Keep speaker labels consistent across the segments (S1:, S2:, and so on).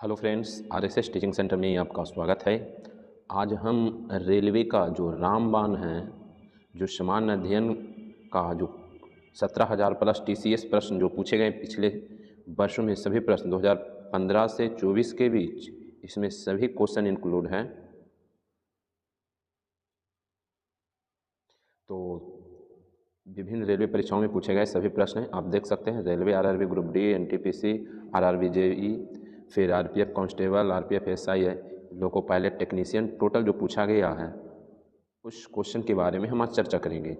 S1: Hello friends, RSS teaching centre में आपका स्वागत है। आज हम रेलवे का जो रामबाण है, जो सामान्य अध्ययन का जो 17,000 प्लस टीसीएस प्रश्न जो पूछे गए पिछले वर्षों में, सभी प्रश्न 2015 से 24 के बीच, इसमें सभी क्वेश्चन इंक्लूड हैं। तो विभिन्न रेलवे परीक्षाओं में पूछे गए सभी प्रश्न हैं, आप देख सकते हैं। Railway, RRB group D, NTPC, RRB JE, फिर आरपीएफ कांस्टेबल, आरपीएफ एसआई है, लोको पायलट टेक्नीशियन, टोटल जो पूछा गया है उस क्वेश्चन के बारे में हम आज चर्चा करेंगे।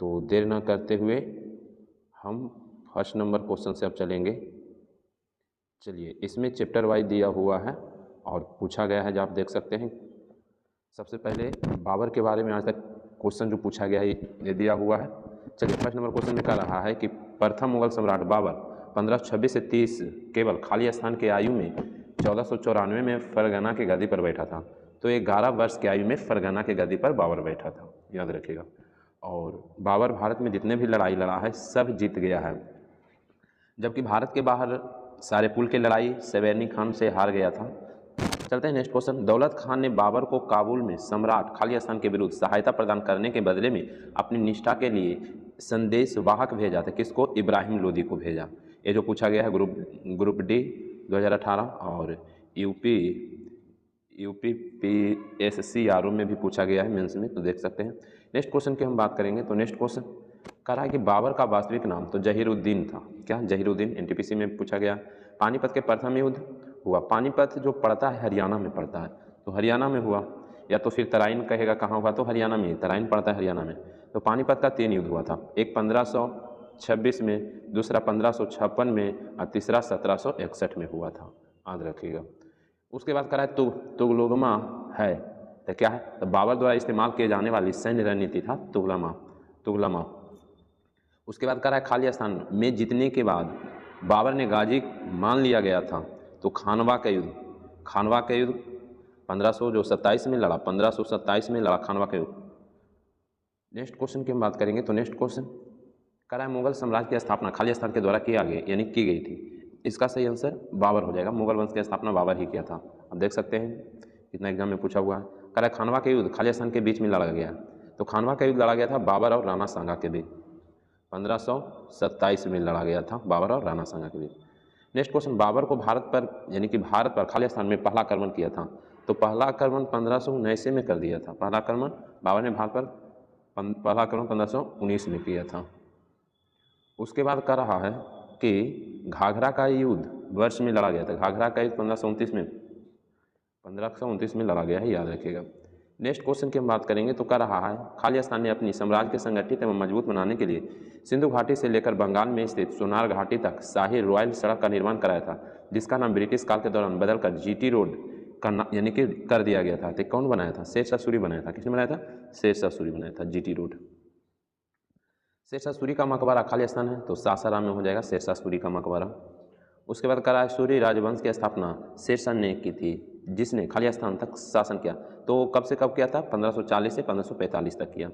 S1: तो देर न करते हुए हम फर्स्ट नंबर क्वेश्चन से अब चलेंगे। चलिए, इसमें चैप्टर वाइज दिया हुआ है और पूछा गया है, जो आप देख सकते हैं। सबसे पहले बाबर के बारे में आज तक क्वेश्चन जो पूछा गया है ये दिया हुआ है। चलिए, फर्स्ट नंबर क्वेश्चन में कह रहा है कि प्रथम मुगल सम्राट बाबर 1526 से 30 केवल खाली स्थान की आयु में 1494 में फरगना की गद्दी पर बैठा था। तो 11 वर्ष की आयु में फरगना की गद्दी पर बाबर बैठा था, याद रखिएगा। और बाबर भारत में जितने भी लड़ाई लड़ा है सब जीत गया है, जबकि भारत के बाहर सारेपुल की लड़ाई सवैनी खान से हार गया था। चलते हैं नेक्स्ट क्वेश्चन। दौलत खान ने बाबर को काबुल में सम्राट खालिस्तान के विरुद्ध सहायता प्रदान करने के बदले में अपनी निष्ठा के लिए संदेश वाहक भेजा था। किसको? इब्राहिम लोदी को भेजा। ये जो पूछा गया है ग्रुप डी 2018 और यूपी PSC में भी पूछा गया है मेंस में, तो देख सकते हैं। नेक्स्ट क्वेश्चन की हम बात करेंगे। तो नेक्स्ट क्वेश्चन कह रहा है कि बाबर का वास्तविक नाम तो जहीरुद्दीन था। क्या? जहीरुद्दीन। एनटीपीसी में पूछा गया। पानीपत के प्रथम युद्ध हुआ, पानीपत जो पड़ता है हरियाणा में पड़ता है, तो हरियाणा में हुआ, या तो फिर तराइन कहेगा कहाँ हुआ, तो हरियाणा में, तराइन पड़ता है हरियाणा में। तो पानीपत का 3 युद्ध हुआ था, एक 1526 में, दूसरा 1556 में और तीसरा 1761 में हुआ था, याद रखिएगा। उसके बाद करा है तुगलमा है, तो क्या है? तो बाबर द्वारा इस्तेमाल किए जाने वाली सैन्य रणनीति था तुगलमा। उसके बाद करा है खालिस्तान में जीतने के बाद बाबर ने गाजी मान लिया गया था, तो खानवा का युद्ध 1527 में लड़ा, 1527 में लड़ा खानवा का युद्ध। नेक्स्ट क्वेश्चन की हम बात करेंगे। तो नेक्स्ट क्वेश्चन करा है मुगल साम्राज्य की स्थापना खालिस्तान के द्वारा किया गया, यानी की गई थी। इसका सही आंसर बाबर हो जाएगा। मुगल वंश की स्थापना बाबर ही किया था, आप देख सकते हैं, कितना एग्जाम में पूछा हुआ है। करा है खानवा का युद्ध खालिस्तान के बीच में लड़ा गया, तो खानवा का युद्ध लड़ा गया था बाबर और राणा सांगा के बीच, 1527 में लड़ा गया था बाबर और राणा सांगा के बीच। नेक्स्ट क्वेश्चन, बाबर को भारत पर, यानी कि भारत पर खालिस्तान में पहला आक्रमण किया था, तो पहला आक्रमण 1519 में कर दिया था। पहला आक्रमण बाबर ने भारत पर पहला आक्रमण 1519 में किया था। उसके बाद कह रहा है कि घाघरा का युद्ध वर्ष में लड़ा गया था। घाघरा का युद्ध 1529 में लड़ा गया है, याद रखिएगा। नेक्स्ट क्वेश्चन की हम बात करेंगे। तो कह रहा है खालिस्तान ने अपनी साम्राज्य के संगठित एवं मजबूत बनाने के लिए सिंधु घाटी से लेकर बंगाल में स्थित सोनार घाटी तक शाही रॉयल सड़क का निर्माण कराया था, जिसका नाम ब्रिटिश काल के दौरान बदलकर जीटी रोड का यानी कि कर दिया गया था। तो कौन बनाया था? शेरशाह सूरी बनाया था। किसने बनाया था? शेरशाह सूरी बनाया था, जीटी रोड। शेरशाह सूरी का मकबरा खालिस्तान है, तो सासाराम में हो जाएगा शेरशाह सूरी का मकबरा। उसके बाद करा है सूरी राजवंश की स्थापना शेरशाह ने की थी, जिसने खालिस्तान तक शासन किया। तो कब से कब किया था? 1540 से 1545 तक किया।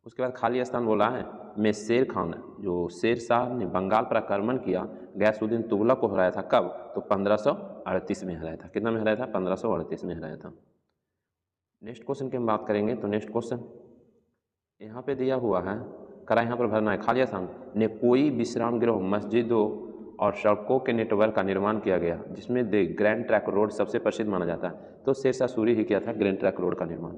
S1: उसके बाद खालिस्तान बोला है में शेर खान, जो शेरशाह ने बंगाल पर आक्रमण किया, गयासुद्दीन तुगलक को हराया था। कब? तो 1538 में हराया था। कितना में हराया था? 1538 में हराया था। नेक्स्ट क्वेश्चन की हम बात करेंगे। तो नेक्स्ट क्वेश्चन यहाँ पे दिया हुआ है, करा यहाँ पर भरना है। खालिस्तान ने कोई विश्राम गृह, मस्जिदों और सड़कों के नेटवर्क का निर्माण किया गया, जिसमें द ग्रैंड ट्रैक रोड सबसे प्रसिद्ध माना जाता है, तो शेरशाह सूरी ही किया था ग्रैंड ट्रैक रोड का निर्माण।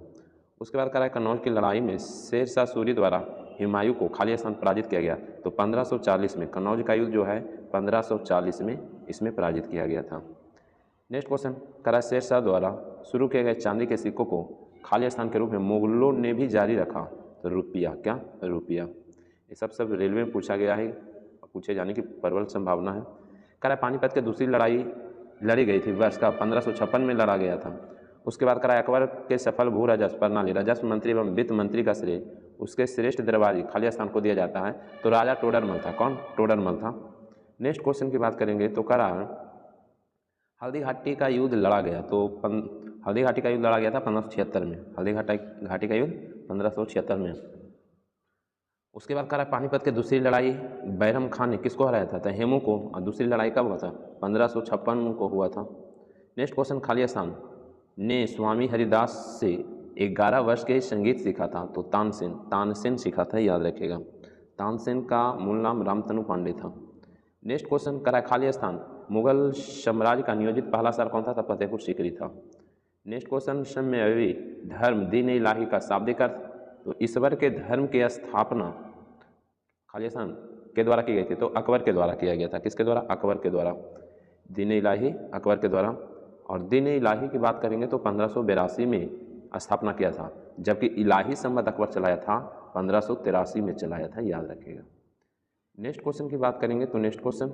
S1: उसके बाद करा है कन्नौज की लड़ाई में शेरशाह सूरी द्वारा हुमायूं को खालिस्तान पराजित किया गया, तो 1540 में कन्नौज का युद्ध जो है 1540 में इसमें पराजित किया गया था। नेक्स्ट क्वेश्चन करा शेरशाह द्वारा शुरू किए गए चांदी के सिक्कों को खालिस्तान के रूप में मुगलों ने भी जारी रखा, तो रुपया। क्या? रुपया। ये सब रेलवे में पूछा गया है, पूछे जाने की प्रबल संभावना है। कह रहा है पानीपत की दूसरी लड़ाई लड़ी गई थी वर्ष का 1556 में लड़ा गया था। उसके बाद करा अकबर के सफल भू राजस्व प्रणाली, राजस्व मंत्री एवं वित्त मंत्री का श्रेय उसके श्रेष्ठ दरबारी खालिस्तान को दिया जाता है, तो राजा टोडरमल था। कौन? टोडरमल था। नेक्स्ट क्वेश्चन की बात करेंगे। तो कह रहा है हल्दी घाटी का युद्ध लड़ा गया, तो हल्दी घाटी का युद्ध लड़ा गया था 1576 में। हल्दी घाटी का युद्ध 1576 में। उसके बाद कह रहा है पानीपत की दूसरी लड़ाई बैरम खान ने किसको हराया था? तो हेमू को। और दूसरी लड़ाई कब हुआ था? 1556 को हुआ था। नेक्स्ट क्वेश्चन, खालिया स्थान ने स्वामी हरिदास से 11 वर्ष के संगीत सीखा था, तो तानसेन सीखा था, याद रखिएगा। तानसेन का मूल नाम रामतनु पांडे था। नेक्स्ट क्वेश्चन, खालिया स्थान मुगल साम्राज्य का नियोजित पहला शहर कौन सा था? फतेहपुर सीकरी था। नेक्स्ट क्वेश्चन, सम्यवी धर्म दीन इलाही का शाब्दिक अर्थ, तो ईश्वर के धर्म की स्थापना खालिया स्थान के द्वारा की गई थी, तो अकबर के द्वारा किया गया था। किसके द्वारा? अकबर के द्वारा। दीन इलाही अकबर के द्वारा। और दीन इलाही की बात करेंगे तो 1582 में स्थापना किया था, जबकि इलाही संवत अकबर चलाया था 1583 में चलाया था, याद रखिएगा। नेक्स्ट क्वेश्चन की बात करेंगे तो नेक्स्ट क्वेश्चन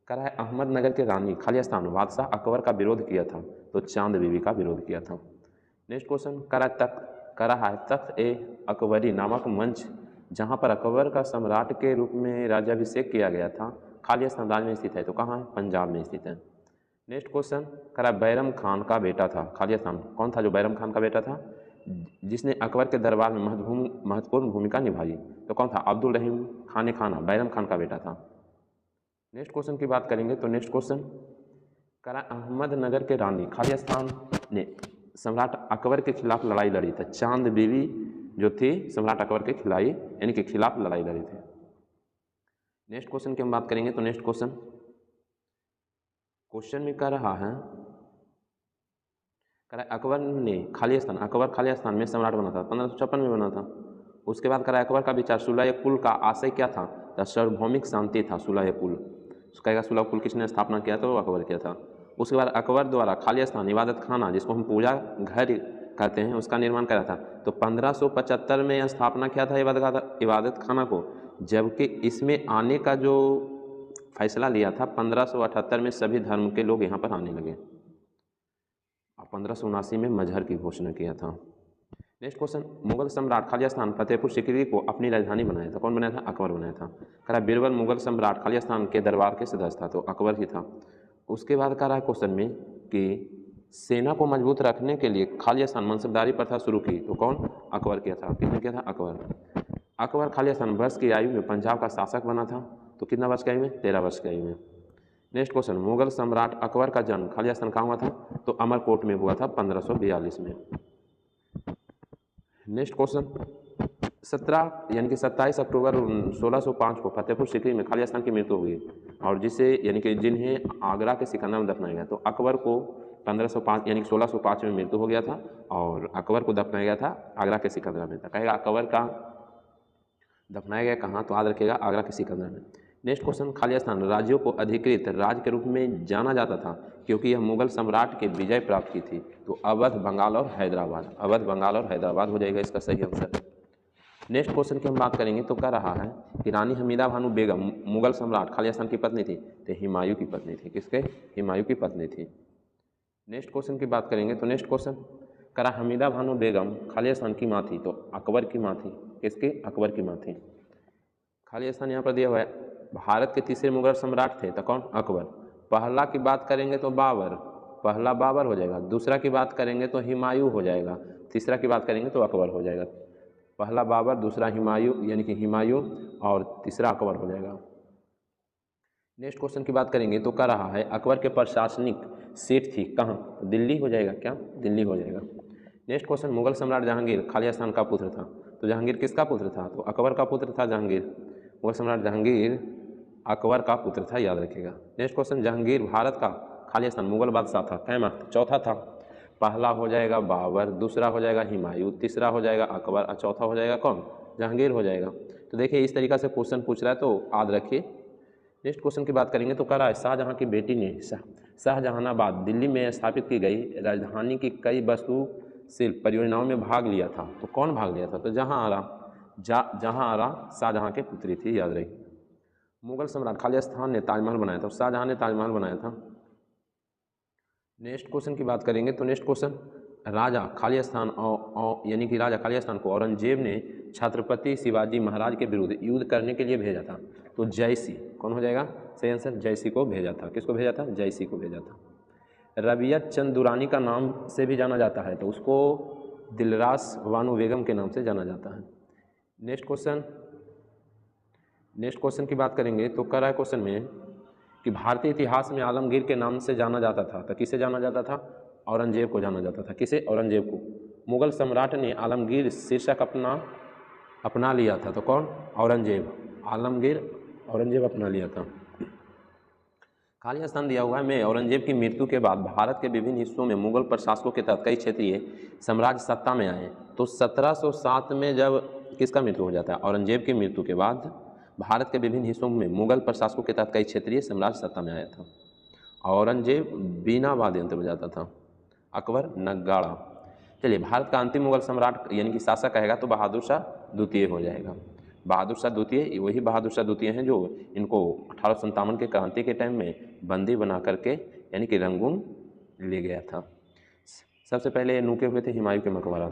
S1: करा है, अहमदनगर के रानी खालिया स्थान बादशाह अकबर का विरोध किया था, तो चांद बीवी का विरोध किया था। नेक्स्ट क्वेश्चन करा है तख्त ए अकबरी नामक मंच जहाँ पर अकबर का सम्राट के रूप में राज्याभिषेक किया गया था, खालिया स्थान राज्य में स्थित है, तो कहाँ है? पंजाब में स्थित है। नेक्स्ट क्वेश्चन करा बैरम खान का बेटा था खालिया स्थान, कौन था जो बैरम खान का बेटा था जिसने अकबर के दरबार में महत्वपूर्ण भूमिका निभाई, तो कौन था? अब्दुल रहीम खान खाना बैरम खान का बेटा था। नेक्स्ट क्वेश्चन की बात करेंगे तो नेक्स्ट क्वेश्चन करा अहमदनगर के रानी खालिया स्थान ने सम्राट अकबर के खिलाफ लड़ाई लड़ी थी, चांद बीवी जो थी सम्राट अकबर के खिलाफ लड़ाई लड़ी थी। नेक्स्ट क्वेश्चन की हम बात करेंगे तो नेक्स्ट क्वेश्चन में कह रहा है अकबर खालिया स्थान में सम्राट बना था, 1556 में बना था। उसके बाद करा अकबर का विचार सुलह कुल का आशय क्या था? तो सार्वभौमिक शांति था सुलह कुल। उसका सुलह कुल किसने स्थापना किया? तो अकबर किया था। उसके बाद अकबर द्वारा खालिया स्थान इबादत खाना जिसको हम पूजा घर कहते हैं उसका निर्माण करा था, तो 1575 में स्थापना किया था इबादत खाना को, जबकि इसमें आने का जो फैसला लिया था 1578 में सभी धर्म के लोग यहाँ पर आने लगे और 1579 में मजहर की घोषणा किया था। नेक्स्ट क्वेश्चन, मुगल सम्राट खालिया स्थान फतेहपुर सीकरी को अपनी राजधानी बनाया था, कौन बनाया था? अकबर बनाया था। कह रहा बीरबल मुगल सम्राट खालिया स्थान के दरबार के सदस्य था, तो अकबर ही था। उसके बाद कह रहा है क्वेश्चन में कि सेना को मजबूत रखने के लिए खालिया स्थान मनसबदारी प्रथा शुरू की, तो कौन? अकबर किया था। किसने किया था? अकबर खालिया स्थान वर्ष की आयु में पंजाब का शासक बना था, तो कितना वर्ष की आयु में? 13 वर्ष की आयु में। नेक्स्ट क्वेश्चन, मुगल सम्राट अकबर का जन्म खालिया स्थान कहाँ हुआ था? तो अमरकोट में हुआ था 1542 में। नेक्स्ट क्वेश्चन 27 अक्टूबर 1605 को फतेहपुर सीकरी में खालिया स्थान की मृत्यु हुई और जिन्हें आगरा के सिकंदर में दफनाया गया, तो अकबर को 1505 1605 में मृत्यु हो गया था और अकबर को दफनाया गया था आगरा के सिकंदर में था। कहेगा अकबर का दफनाया गया कहाँ? तो याद रखिएगा आगरा के सिकंदर में। नेक्स्ट क्वेश्चन, खालिया स्थान राज्यों को अधिकृत राज्य के रूप में जाना जाता था क्योंकि यह मुगल सम्राट के विजय प्राप्त की थी, तो अवध बंगाल और हैदराबाद हो जाएगा इसका सही आंसर। नेक्स्ट क्वेश्चन की हम बात करेंगे तो कह रहा है कि रानी हमीदा बानो बेगम मुगल सम्राट खालिया स्थान की पत्नी थी, तो हुमायूं की पत्नी थी। किसके? हुमायूं की पत्नी थी। नेक्स्ट क्वेश्चन की बात करेंगे तो नेक्स्ट क्वेश्चन करा हमीदा बानो बेगम खालिया स्थान की माँ थी, तो अकबर की माँ थी। किसके? अकबर की माँ थी। खालिया स्थान यहाँ पर दिया हुआ है। भारत के तीसरे मुगल सम्राट थे, तो कौन? अकबर। पहला की बात करेंगे तो पहला बाबर हो जाएगा, दूसरा की बात करेंगे तो हुमायूं हो जाएगा, तीसरा की बात करेंगे तो अकबर हो जाएगा। पहला बाबर, दूसरा हुमायूं और तीसरा अकबर हो जाएगा। नेक्स्ट क्वेश्चन की बात करेंगे तो कह रहा है अकबर के प्रशासनिक सीट थी कहाँ? तो दिल्ली हो जाएगा। क्या? दिल्ली हो जाएगा। नेक्स्ट क्वेश्चन, मुगल सम्राट जहांगीर खालिया स्थान का पुत्र था, तो जहांगीर किसका पुत्र था? तो अकबर का पुत्र था जहांगीर। मुगल सम्राट जहांगीर अकबर का पुत्र था, याद रखिएगा। नेक्स्ट क्वेश्चन, जहांगीर भारत का खालिया स्थान मुगल बादशाह था, कैमा? चौथा था। पहला हो जाएगा बाबर, दूसरा हो जाएगा हुमायूं, तीसरा हो जाएगा अकबर और चौथा हो जाएगा कौन? जहांगीर हो जाएगा। तो देखिए इस तरीक़ा से क्वेश्चन पूछ रहा है, तो याद रखिए। नेक्स्ट क्वेश्चन की बात करेंगे तो कह रहा है शाहजहाँ की बेटी ने शाहजहानाबाद दिल्ली में स्थापित की गई राजधानी की कई वस्तु शिल्प परियोजनाओं में भाग लिया था, तो कौन भाग लिया था? तो जहांआरा शाहजहाँ के पुत्री थी, याद रही। मुगल सम्राट खालिया स्थान ने ताजमहल बनाया था, शाहजहाँ ने ताजमहल बनाया था। नेक्स्ट क्वेश्चन की बात करेंगे तो नेक्स्ट क्वेश्चन राजा खालिया स्थान राजा खालिया स्थान को औरंगजेब ने छत्रपति शिवाजी महाराज के विरुद्ध युद्ध करने के लिए भेजा था, तो जयसी कौन हो जाएगा? सही आंसर जयसी को भेजा था। किसको भेजा था? जयसी को भेजा था। रबियत चंद दुरानी का नाम से भी जाना जाता है, तो उसको दिलरास बानो बेगम के नाम से जाना जाता है। नेक्स्ट क्वेश्चन की बात करेंगे तो कह रहा है क्वेश्चन में कि भारतीय इतिहास में आलमगीर के नाम से जाना जाता था, तो किसे जाना जाता था? औरंगजेब को जाना जाता था। किसे? औरंगजेब को। मुगल सम्राट ने आलमगीर शीर्षक अपना लिया था, तो कौन? औरंगजेब। आलमगीर औरंगजेब अपना लिया था। खाली स्थान दिया हुआ है में औरंगजेब की मृत्यु के बाद भारत के विभिन्न हिस्सों में मुगल प्रशासकों के तहत कई क्षेत्रीय साम्राज्य सत्ता में आए। तो 1707 में जब किसका मृत्यु हो जाता है? औरंगजेब की मृत्यु के बाद भारत के विभिन्न हिस्सों में मुगल प्रशासकों के तहत कई क्षेत्रीय साम्राज्य सत्ता में आया था। औरंगजेब बिना वाद्यंत्र बजाता था। अकबर नगाड़ा। चलिए, भारत का अंतिम मुगल सम्राट यानी कि शासक कहेगा तो बहादुर शाह द्वितीय हो जाएगा। बहादुर शाह द्वितीय, वही बहादुर शाह द्वितीय हैं जो इनको 1857 के क्रांति के टाइम में बंदी बना करके यानी कि रंगून ले गया था। सबसे पहले नुके हुए थे हुमायूं के मकबरा,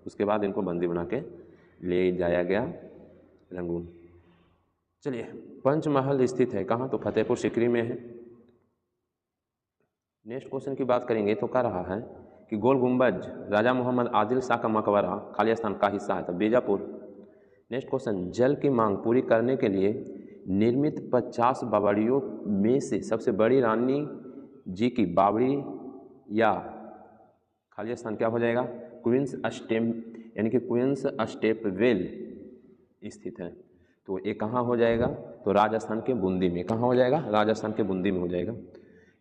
S1: उसके बाद इनको बंदी बना के ले जाया गया रंगून। चलिए, पंचमहल स्थित है कहाँ? तो फतेहपुर सीकरी में है। नेक्स्ट क्वेश्चन की बात करेंगे तो कह रहा है कि गोल गुंबज राजा मोहम्मद आदिल शाह का मकबरा खाली स्थान का हिस्सा है, तो बीजापुर। नेक्स्ट क्वेश्चन, जल की मांग पूरी करने के लिए निर्मित 50 बावड़ियों में से सबसे बड़ी रानी जी की बावड़ी या खाली स्थान क्या हो जाएगा? क्वींस स्टेप यानी कि क्वींस स्टेपवेल स्थित है। तो ये कहाँ हो जाएगा? तो राजस्थान के बूंदी में। कहाँ हो जाएगा? राजस्थान के बूंदी में हो जाएगा।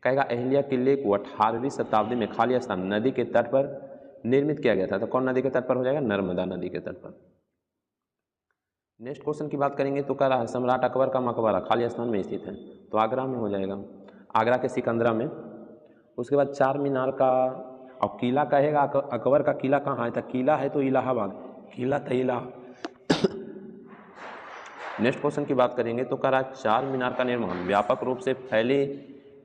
S1: कहेगा अहिल्या किले को 18वीं शताब्दी में खाली स्थान नदी के तट पर निर्मित किया गया था, तो कौन नदी के तट पर हो जाएगा? नर्मदा नदी के तट पर। नेक्स्ट क्वेश्चन की बात करेंगे तो कह रहा है सम्राट अकबर का मकबरा खाली स्थान में स्थित है, तो आगरा में हो जाएगा, आगरा के सिकंदरा में। उसके बाद चार मीनार का और किला कहेगा अकबर का किला कहाँ है? तो किला है तो इलाहाबाद, किला तो नेक्स्ट क्वेश्चन की बात करेंगे तो कह रहा है चार मीनार का निर्माण व्यापक रूप से फैली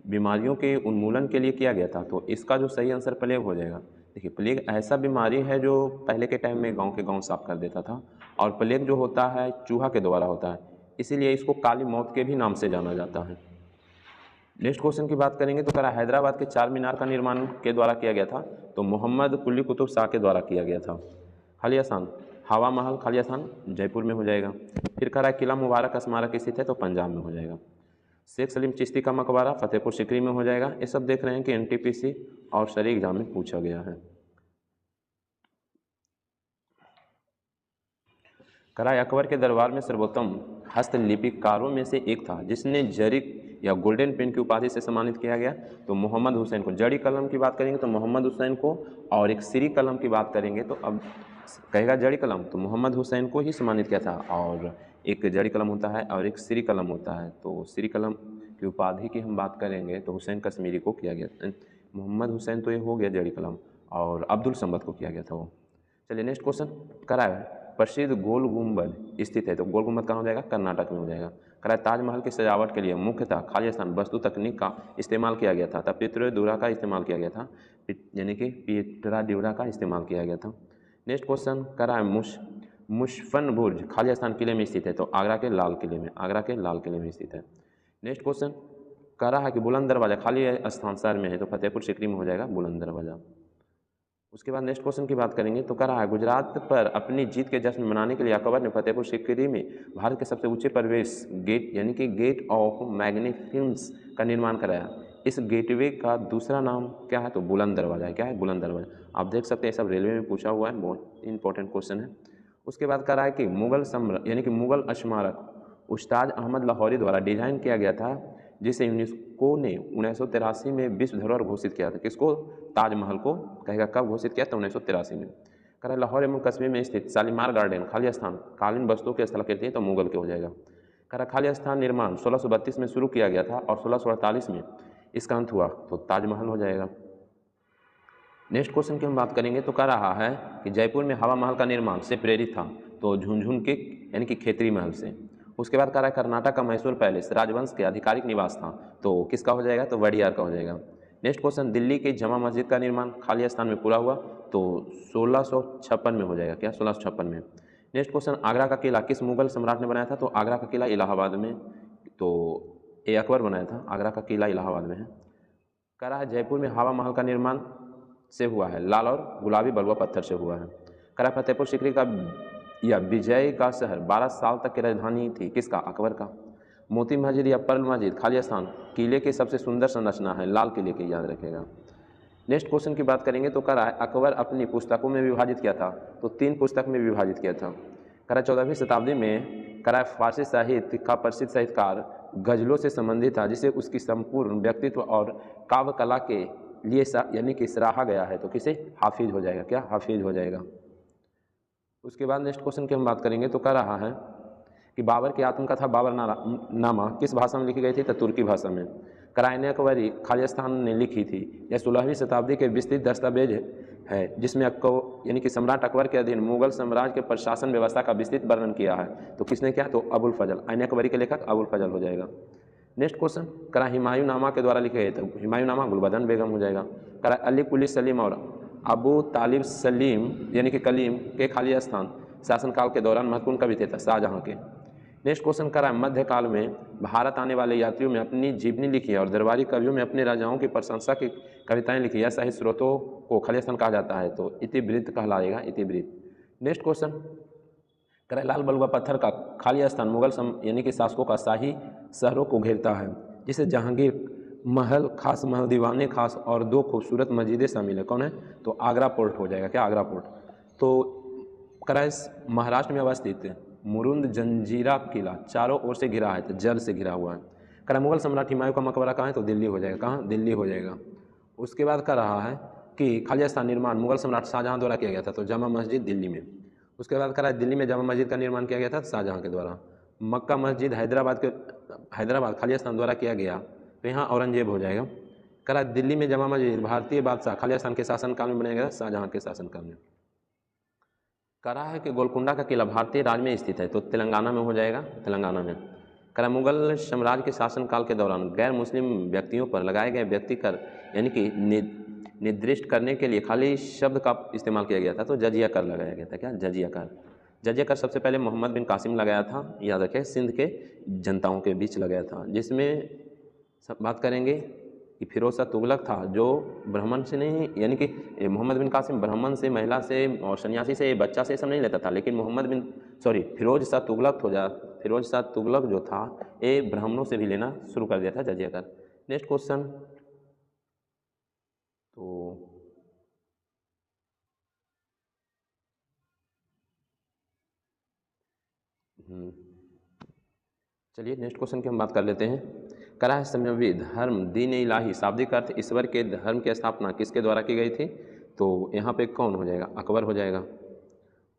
S1: बीमारियों के उन्मूलन के लिए किया गया था, तो इसका जो सही आंसर प्लेग हो जाएगा। देखिए, प्लेग ऐसा बीमारी है जो पहले के टाइम में गांव के गांव साफ कर देता था, और प्लेग जो होता है चूहा के द्वारा होता है, इसीलिए इसको काली मौत के भी नाम से जाना जाता है। नेक्स्ट क्वेश्चन की बात करेंगे तो कह रहा है हैदराबाद के चार मीनार का निर्माण के द्वारा किया गया था, तो मोहम्मद कुली कुतुब शाह के द्वारा किया गया था। खाली स्थान हवा महल खाली स्थान जयपुर में हो जाएगा। फिर कह रहा है किला मुबारक स्मारक स्थित है, तो पंजाब में हो जाएगा। शेख सलीम चिश्ती का मकबरा फतेहपुर सीकरी में हो जाएगा। ये सब देख रहे हैं कि एनटीपीसी और शहरी एग्जाम में पूछा गया है। कराए अकबर के दरबार में सर्वोत्तम हस्तलिपिकारों में से एक था जिसने जरी या गोल्डन पेन की उपाधि से सम्मानित किया गया, तो मोहम्मद हुसैन को। जड़ी कलम की बात करेंगे तो मोहम्मद हुसैन को, और एक श्री कलम की बात करेंगे तो अब कहेगा जड़ी कलम, तो मोहम्मद हुसैन को ही सम्मानित किया था। और एक जड़ी कलम होता है और एक श्री कलम होता है, तो श्री कलम की उपाधि की हम बात करेंगे तो हुसैन कश्मीरी को किया गया। मोहम्मद हुसैन तो ये हो गया जड़ी कलम, और अब्दुल समद को किया गया था वो। चलिए नेक्स्ट क्वेश्चन कराया प्रसिद्ध गोल गुंबद स्थित है, तो गोल गुंबद कहाँ हो जाएगा? कर्नाटक में हो जाएगा। कराया ताजमहल की सजावट के लिए मुख्यतः खाली स्थान वस्तु तकनीक का इस्तेमाल किया गया था, तब पित्रोडुरा का इस्तेमाल किया गया था, यानी कि पित्रोडुरा का इस्तेमाल किया गया था। नेक्स्ट क्वेश्चन कराया मुशफन बुर्ज खाली स्थान किले में स्थित है, तो आगरा के लाल किले में, आगरा के लाल किले में स्थित है। नेक्स्ट क्वेश्चन कह रहा है कि बुलंद दरवाजा खाली स्थान शहर में है, तो फतेहपुर सीकरी में हो जाएगा बुलंद दरवाजा। उसके बाद नेक्स्ट क्वेश्चन की बात करेंगे तो कह रहा है गुजरात पर अपनी जीत के जश्न मनाने के लिए अकबर ने फतेहपुर सीकरी में भारत के सबसे ऊंचे प्रवेश गेट यानी कि गेट ऑफ मैग्निफिसेंस का निर्माण कराया। इस गेटवे का दूसरा नाम क्या है? तो बुलंद दरवाजा है। क्या है? बुलंद दरवाजा। आप देख सकते हैं सब रेलवे में पूछा हुआ है, बहुत इंपॉर्टेंट क्वेश्चन है। उसके बाद कह रहा है कि मुगल सम्राट यानी कि मुगल स्मारक उस्ताद अहमद लाहौरी द्वारा डिजाइन किया गया था, जिसे यूनेस्को ने 1983 में विश्व धरोहर घोषित किया था। किसको? ताजमहल को। कहेगा कब घोषित किया? तो 1983 में। कह रहा है लाहौर एवं कश्मीर में स्थित शालीमार गार्डन खाली स्थान कालीन वस्तुओं के स्थल के थे, तो मुगल के हो जाएगा। कह रहा खाली स्थान निर्माण 1632 में शुरू किया गया था और 1648 में इसका अंत हुआ, तो ताजमहल हो जाएगा। नेक्स्ट क्वेश्चन की हम बात करेंगे तो कह रहा है कि जयपुर में हवा महल का निर्माण से प्रेरित था, तो झुनझुन के यानी कि खेतरी महल से। उसके बाद कह रहा है कर्नाटक का मैसूर पैलेस राजवंश के आधिकारिक निवास था, तो किसका हो जाएगा? तो वडियार का हो जाएगा। नेक्स्ट क्वेश्चन दिल्ली के जमा मस्जिद का निर्माण खाली स्थान में पूरा हुआ, तो 1656 में हो जाएगा। क्या? 1656 में। नेक्स्ट क्वेश्चन आगरा का किला किस मुगल सम्राट ने बनाया था? तो आगरा का किला इलाहाबाद में, तो ये अकबर बनाया था। आगरा का किला इलाहाबाद में है। कह रहा है जयपुर में हवा महल का निर्माण से हुआ है, लाल और गुलाबी बलुआ पत्थर से हुआ है। कह रहा है फतेहपुर सीकरी का या विजय का शहर 12 साल तक की राजधानी थी, किसका? अकबर का। मोती मस्जिद या पर्ल मस्जिद खाली स्थान किले की सबसे सुंदर संरचना है, लाल किले की, याद रखेगा। नेक्स्ट क्वेश्चन की बात करेंगे तो कह रहा है अकबर अपनी पुस्तकों में विभाजित किया था, तो 3 पुस्तक में विभाजित किया था। कह रहा है 14वीं शताब्दी में कह रहा है फारसी साहित्य का प्रसिद्ध साहित्यकार गजलों से संबंधित था, जिसे उसकी संपूर्ण व्यक्तित्व और काव्य कला के लिए यानी कि सराहा गया है, तो किसे हाफिज हो जाएगा, क्या हाफिज हो जाएगा। उसके बाद नेक्स्ट क्वेश्चन की हम बात करेंगे तो कह रहा है कि बाबर की आत्मकथा बाबरनामा किस भाषा में लिखी गई थी, तो तुर्की भाषा में। करायन अकबरी खालिस्तान ने लिखी थी। यह 16वीं शताब्दी के विस्तृत दस्तावेज है जिसमें यानी कि सम्राट अकबर के अधीन मुगल साम्राज्य के प्रशासन व्यवस्था का विस्तृत वर्णन किया है, तो किसने किया, तो अबुल फजल, आइन अकबरी के लेखक अबुल फजल हो जाएगा। नेक्स्ट क्वेश्चन करा हुमायूं नामा के द्वारा लिखे गए, तो हुमायूं नामा गुलबदन बेगम हो जाएगा। करा अली कुली सलीम और अबू तालिब सलीम यानी कि कलीम के खाली स्थान शासनकाल के दौरान महत्वपूर्ण कवि थे शाहजहाँ के। नेक्स्ट क्वेश्चन करा मध्यकाल में भारत आने वाले यात्रियों में अपनी जीवनी लिखी और दरबारी कवियों में अपने राजाओं की प्रशंसा की कविताएं लिखी, या साहित्य स्रोतों को खाली स्थान कहा जाता है, तो इतिवृत्त कहलाएगा, इतिवृत्त। नेक्स्ट क्वेश्चन करा लाल बलुआ पत्थर का खाली स्थान मुगल यानी कि शासकों का शाही शहरों को घेरता है, जिसे जहांगीर महल, खास महल, दीवाने खास और 2 खूबसूरत मस्जिदें शामिल है। कौन है, तो आगरा पोर्ट हो जाएगा, क्या आगरा पोर्ट। तो करा महाराष्ट्र में अवस्थित मुरुंद जंजीरा किला चारों ओर से घिरा है, तो जल से घिरा हुआ है। करा मुगल सम्राट हुमायूं का मकबरा कहाँ है, तो दिल्ली हो जाएगा, कहाँ, दिल्ली हो जाएगा। उसके बाद कह रहा है कि खाली स्थान निर्माण मुगल सम्राट शाहजहाँ द्वारा किया गया था, तो जामा मस्जिद दिल्ली में। उसके बाद कह रहा है दिल्ली में जामा मस्जिद का निर्माण किया गया था शाहजहाँ के द्वारा। मक्का मस्जिद हैदराबाद खाली स्थान द्वारा किया गया, तो यहाँ औरंगजेब हो जाएगा। कह रहा है दिल्ली में जामा मस्जिद भारतीय बादशाह खाली स्थान के शासनकाल में बनाया गया था, शाहजहाँ के शासनकाल में। कह रहा है कि गोलकुंडा का किला भारतीय राज्य में स्थित है, तो तेलंगाना में हो जाएगा, तेलंगाना में। कह रहा मुगल साम्राज्य के शासनकाल के दौरान गैर मुस्लिम व्यक्तियों पर लगाए गए व्यक्तिकर यानी कि निर्दिष्ट करने के लिए खाली शब्द का इस्तेमाल किया गया था, तो जजिया कर लगाया गया था, क्या, जजिया कर। जजिया कर सबसे पहले मोहम्मद बिन कासिम लगाया था, याद रखें, सिंध के जनताओं के बीच लगाया था, जिसमें सब बात करेंगे कि फिरोज शाह तुगलक था, जो ब्राह्मण से नहीं, यानी कि मोहम्मद बिन कासिम ब्राह्मण से, महिला से और सन्यासी से, बच्चा से सब नहीं लेता था, लेकिन फिरोज शाह तुगलक जो था ये ब्राह्मणों से भी लेना शुरू कर दिया था, जजिया कर। नेक्स्ट क्वेश्चन, तो चलिए नेक्स्ट क्वेश्चन की हम बात कर लेते हैं। करा है समवी धर्म दीन इलाही शाब्दिक अर्थ ईश्वर के धर्म की स्थापना किसके द्वारा की गई थी, तो यहाँ पे कौन हो जाएगा, अकबर हो जाएगा।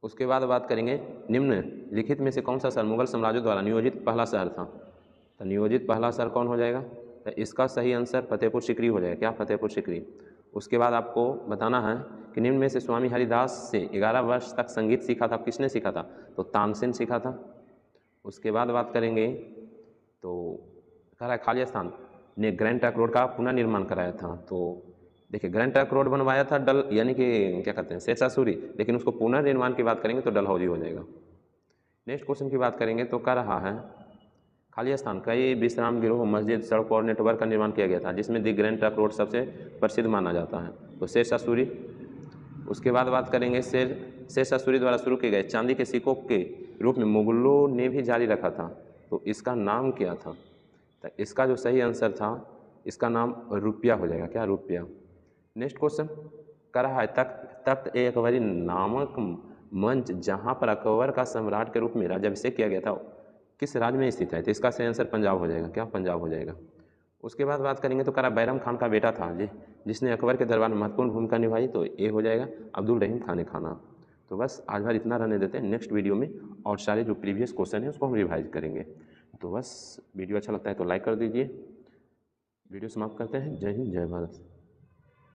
S1: उसके बाद बात करेंगे निम्नलिखित में से कौन सा शहर मुगल साम्राज्य द्वारा नियोजित पहला शहर था, तो नियोजित पहला शहर कौन हो जाएगा, तो इसका सही आंसर फतेहपुर सीकरी हो जाएगा, क्या, फतेहपुर सीकरी। उसके बाद आपको बताना है कि निम्न में से स्वामी हरिदास से 11 वर्ष तक संगीत सीखा था, किसने सीखा था, तो तानसेन सीखा था। उसके बाद बात करेंगे तो कह रहा है खाली स्थान ने ग्रैंड ट्रंक रोड का पुनर्निर्माण कराया था, तो देखिए ग्रैंड ट्रंक रोड बनवाया था यानी कि क्या कहते हैं, शेरशाह सूरी, लेकिन उसको पुनर्निर्माण की बात करेंगे तो डलहौजी हो जाएगा। नेक्स्ट क्वेश्चन की बात करेंगे तो कह रहा है खाली स्थान कई विश्राम गृह, मस्जिद, सड़क और नेटवर्क का निर्माण किया गया था, जिसमें दी ग्रैंड ट्रंक रोड सबसे प्रसिद्ध माना जाता है, तो शेरशाह सूरी। उसके बाद बात करेंगे शेरशाह सूरी द्वारा शुरू किए गए चांदी के सिक्कों के रूप में मुगलों ने भी जारी रखा था, तो इसका नाम क्या था, तो इसका जो सही आंसर था इसका नाम रुपया हो जाएगा, क्या, रुपया। नेक्स्ट क्वेश्चन कह रहा है तख्त ए अकबरी नामक मंच जहाँ पर अकबर का सम्राट के रूप में राज्याभिषेक किया गया था किस राज्य में स्थित है, तो इसका सही आंसर पंजाब हो जाएगा, क्या, पंजाब हो जाएगा। उसके बाद बात करेंगे तो कह रहा बैरम खान का बेटा था जिसने अकबर के दरबार में महत्वपूर्ण भूमिका निभाई, तो ये हो जाएगा अब्दुल रहीम खान खाना। तो बस आज भर इतना रहने देते हैं, नेक्स्ट वीडियो में और सारे जो प्रीवियस क्वेश्चन है उसको हम रिवाइज करेंगे। तो बस वीडियो अच्छा लगता है तो लाइक कर दीजिए। वीडियो समाप्त करते हैं। जय हिंद, जय भारत।